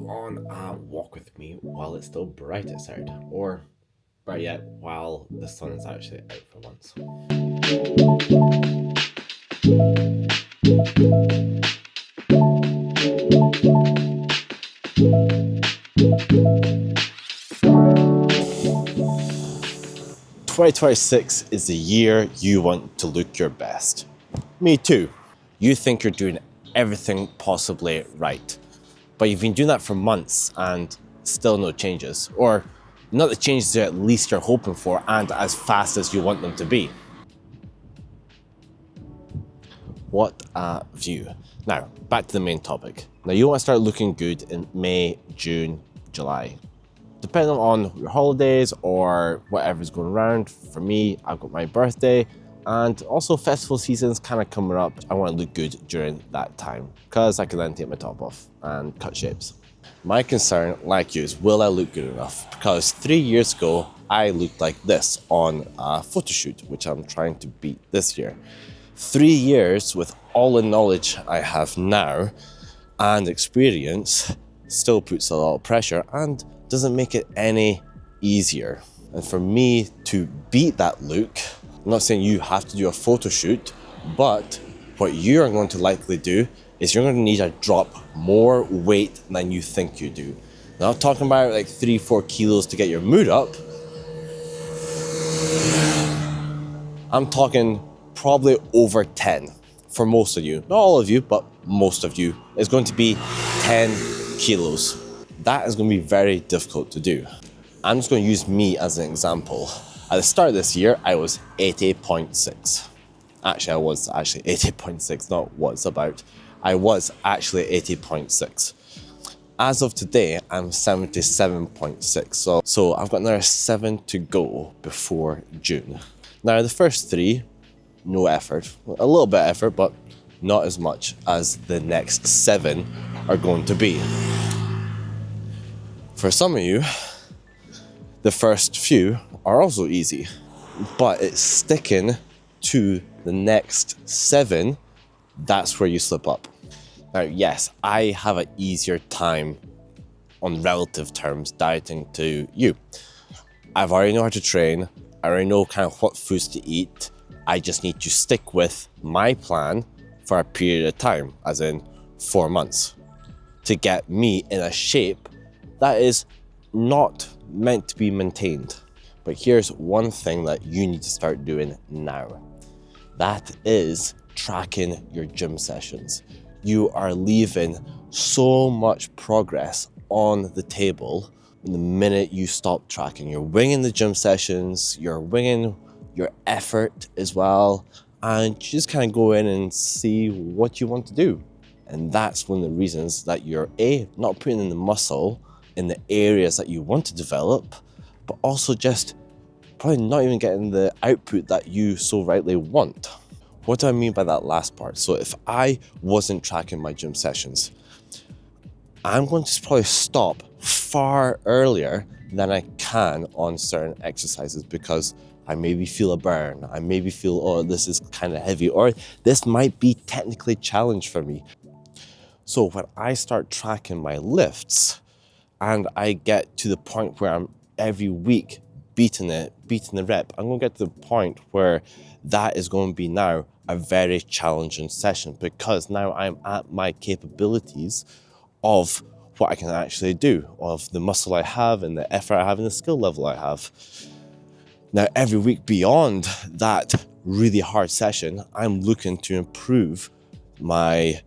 on a walk with me while it's still bright outside, or better yet, while the sun is actually out for once. 2026 is the year you want to look your best. Me too. You think you're doing everything possibly right, but you've been doing that for months and still no changes, or not the changes that at least you're hoping for and as fast as you want them to be. What a view. Now, back to the main topic. Now, you want to start looking good in May, June, July. Depending on your holidays or whatever's going around. For me, I've got my birthday and also festival season's kind of coming up. I want to look good during that time because I can then take my top off and cut shapes. My concern, like you, is will I look good enough? Because 3 years ago, I looked like this on a photo shoot, which I'm trying to beat this year. 3 years with all the knowledge I have now and experience still puts a lot of pressure and doesn't make it any easier. And for me to beat that look, I'm not saying you have to do a photo shoot, but what you are going to likely do is you're going to need to drop more weight than you think you do. Now, I'm not talking about like 3-4 kilos to get your mood up. I'm talking probably over 10 for most of you. Not all of you, but most of you. It's going to be 10 kilos. That is going to be very difficult to do. I'm just going to use me as an example. At the start of this year, I was 80.6. Actually, I was 80.6, not what's about. I was actually 80.6. As of today, I'm 77.6. So I've got another 7 to go before June. Now, the first 3, no effort. A little bit of effort, but not as much as the next 7 are going to be. For some of you, the first few are also easy, but it's sticking to the next 7, that's where you slip up. Now, yes, I have an easier time on relative terms dieting to you. I've already know how to train, I already know kind of what foods to eat. I just need to stick with my plan for a period of time, as in 4 months, to get me in a shape that is not meant to be maintained. But here's one thing that you need to start doing now. That is tracking your gym sessions. You are leaving so much progress on the table the minute you stop tracking. You're winging the gym sessions, you're winging your effort as well, and you just kind of go in and see what you want to do. And that's one of the reasons that you're not putting in the muscle in the areas that you want to develop, but also just probably not even getting the output that you so rightly want. What do I mean by that last part? So if I wasn't tracking my gym sessions, I'm going to probably stop far earlier than I can on certain exercises because I maybe feel a burn, I maybe feel, oh, this is kind of heavy, or this might be technically a challenge for me. So when I start tracking my lifts and I get to the point where I'm every week beating the rep, I'm going to get to the point where that is going to be now a very challenging session because now I'm at my capabilities of what I can actually do, of the muscle I have and the effort I have and the skill level I have. Now, every week beyond that really hard session, I'm looking to improve my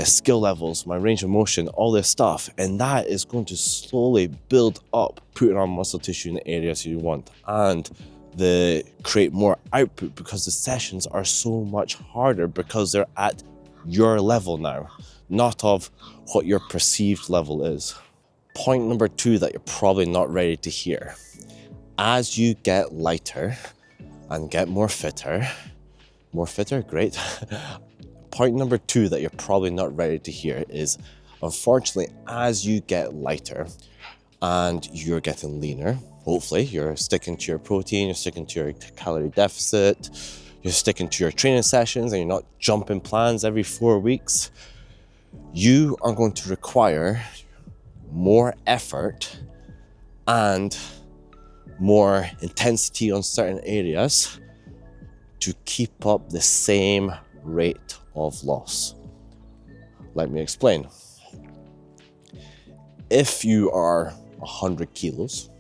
skill levels, my range of motion, all this stuff. And that is going to slowly build up, putting on muscle tissue in the areas you want and create more output because the sessions are so much harder because they're at your level now, not of what your perceived level is. Point number 2 that you're probably not ready to hear. As you get lighter and get more fitter, great. Point number 2 that you're probably not ready to hear is, unfortunately, as you get lighter and you're getting leaner, hopefully you're sticking to your protein, you're sticking to your calorie deficit, you're sticking to your training sessions and you're not jumping plans every 4 weeks, you are going to require more effort and more intensity on certain areas to keep up the same rate of loss. Let me explain. If you are 100 kilos,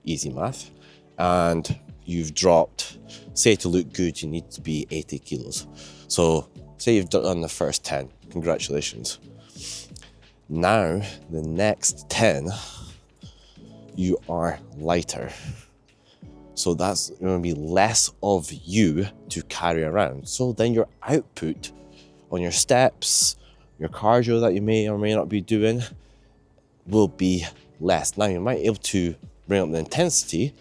easy math, and you've dropped, say to look good, you need to be 80 kilos. So say you've done the first 10, congratulations. Now, the next 10, you are lighter. So that's going to be less of you to carry around. So then your output on your steps, your cardio that you may or may not be doing will be less. Now you might be able to bring up the intensity,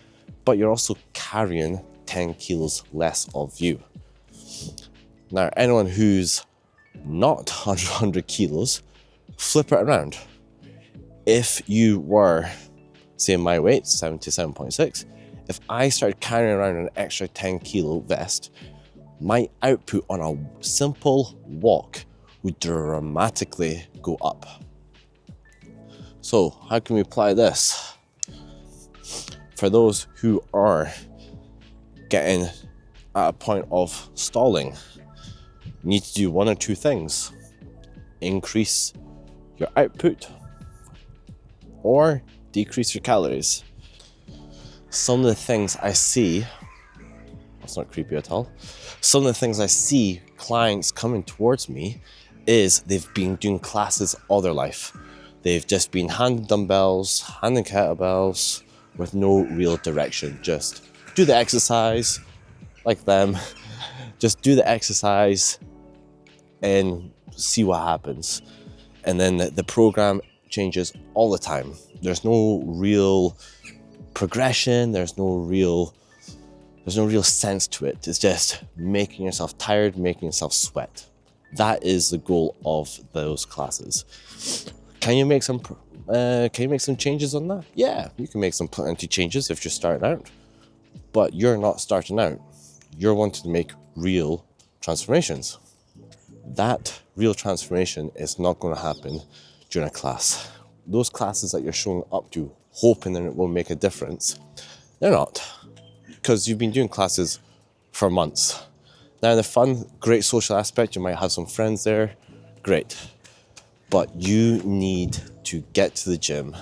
but you're also carrying 10 kilos less of you. Now, anyone who's not 100 kilos, flip it around. If you were, say my weight, 77.6, if I started carrying around an extra 10 kilo vest, my output on a simple walk would dramatically go up. So how can we apply this? For those who are getting at a point of stalling, you need to do one or two things. Increase your output or decrease your calories. Some of the things I see, that's not creepy at all. Some of the things I see clients coming towards me is they've been doing classes all their life. They've just been handing dumbbells, handing kettlebells with no real direction. Just do the exercise like them. Just do the exercise and see what happens. And then the program changes all the time. There's no real progression. There's no real sense to it. It's just making yourself tired, making yourself sweat. That is the goal of those classes. Can you make some changes on that? Yeah, you can make some plenty changes if you're starting out. But you're not starting out. You're wanting to make real transformations. That real transformation is not going to happen during a class. Those classes that you're showing up to, hoping that it will make a difference, they're not. Because you've been doing classes for months. Now, the fun, great social aspect, you might have some friends there, great. But you need to get to the gym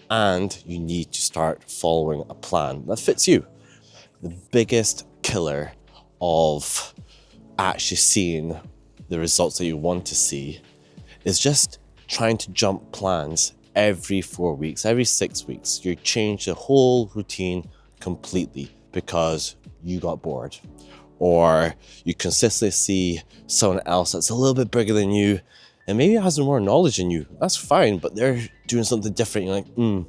and you need to start following a plan that fits you. The biggest killer of actually seeing the results that you want to see is just trying to jump plans every 4 weeks, every 6 weeks. You change the whole routine completely because you got bored, or you consistently see someone else that's a little bit bigger than you and maybe has more knowledge than you. That's fine, but they're doing something different. You're like,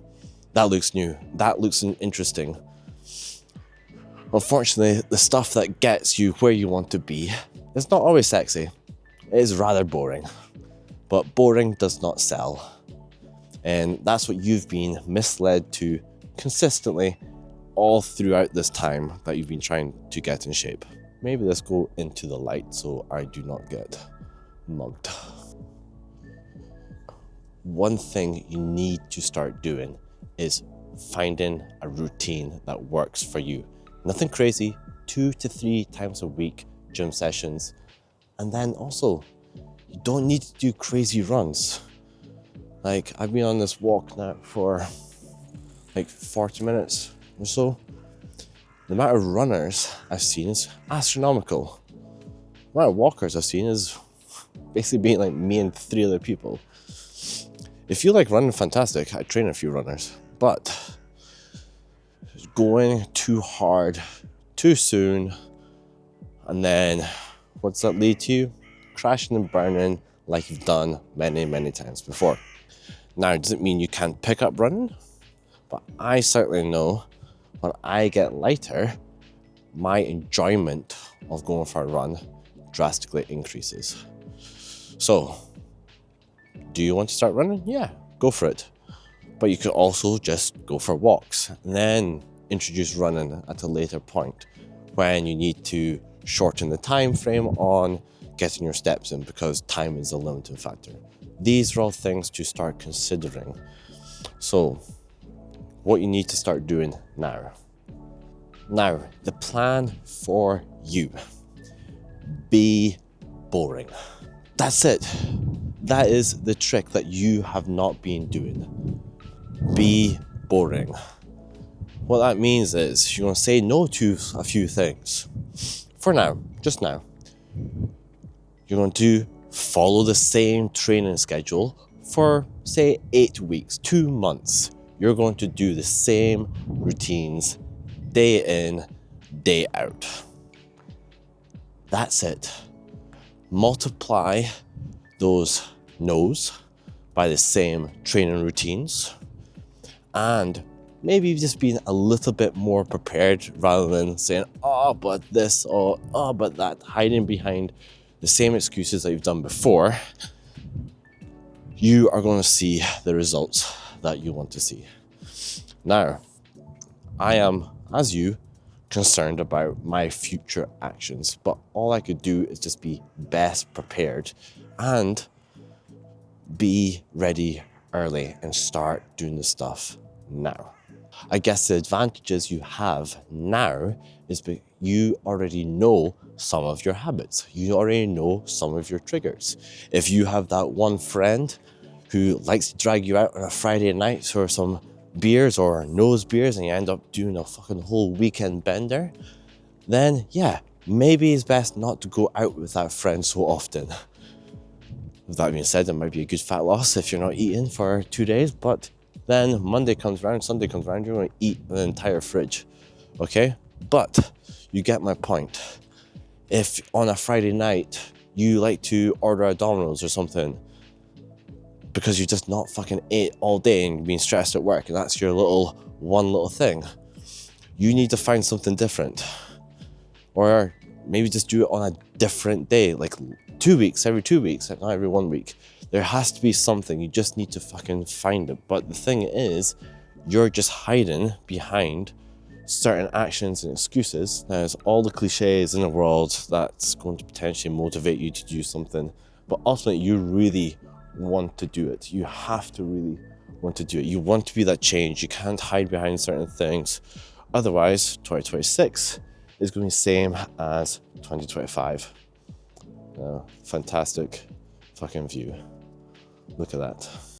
that looks new, that looks interesting. Unfortunately, the stuff that gets you where you want to be is not always sexy. It is rather boring, but boring does not sell. And that's what you've been misled to consistently all throughout this time that you've been trying to get in shape. Maybe let's go into the light so I do not get mugged. One thing you need to start doing is finding a routine that works for you. Nothing crazy, 2 to 3 times a week gym sessions. And then also, you don't need to do crazy runs. Like, I've been on this walk now for like 40 minutes or so. The amount of runners I've seen is astronomical. The amount of walkers I've seen is basically being like me and 3 other people. If you like running, fantastic. I train a few runners, but going too hard, too soon, and then what's that lead to? Crashing and burning like you've done many, many times before. Now, it doesn't mean you can't pick up running, but I certainly know when I get lighter, my enjoyment of going for a run drastically increases. So, do you want to start running? Yeah, go for it. But you could also just go for walks and then introduce running at a later point when you need to shorten the time frame on getting your steps in because time is a limiting factor. These are all things to start considering. So, what you need to start doing now. Now, the plan for you. Be boring. That's it. That is the trick that you have not been doing. Be boring. What that means is you're going to say no to a few things. For now, just now. You're going to follow the same training schedule for, say, 8 weeks, 2 months. You're going to do the same routines day in, day out. That's it. Multiply those no's by the same training routines, and maybe just being a little bit more prepared rather than saying, oh, but this, or oh, but that, hiding behind the same excuses that you've done before. You are going to see the results that you want to see. Now, I am, as you, concerned about my future actions, but all I could do is just be best prepared and be ready early and start doing the stuff now. I guess the advantages you have now is that you already know some of your habits. You already know some of your triggers. If you have that one friend who likes to drag you out on a Friday night for some beers or nose beers and you end up doing a fucking whole weekend bender, then yeah, maybe it's best not to go out with that friend so often. With that being said, it might be a good fat loss if you're not eating for 2 days, but then Monday comes around, Sunday comes around, you're going to eat an entire fridge, okay? But you get my point. If on a Friday night you like to order a Domino's or something because you just not fucking ate all day and being stressed at work and that's your one little thing, you need to find something different. Or maybe just do it on a different day, like 2 weeks, every 2 weeks, not every 1 week. There has to be something, you just need to fucking find it. But the thing is, you're just hiding behind certain actions and excuses. There's all the cliches in the world that's going to potentially motivate you to do something, but ultimately you really want to do it. You have to really want to do it. You want to be that change. You can't hide behind certain things. Otherwise, 2026 is going to be the same as 2025. Fantastic fucking view. Look at that.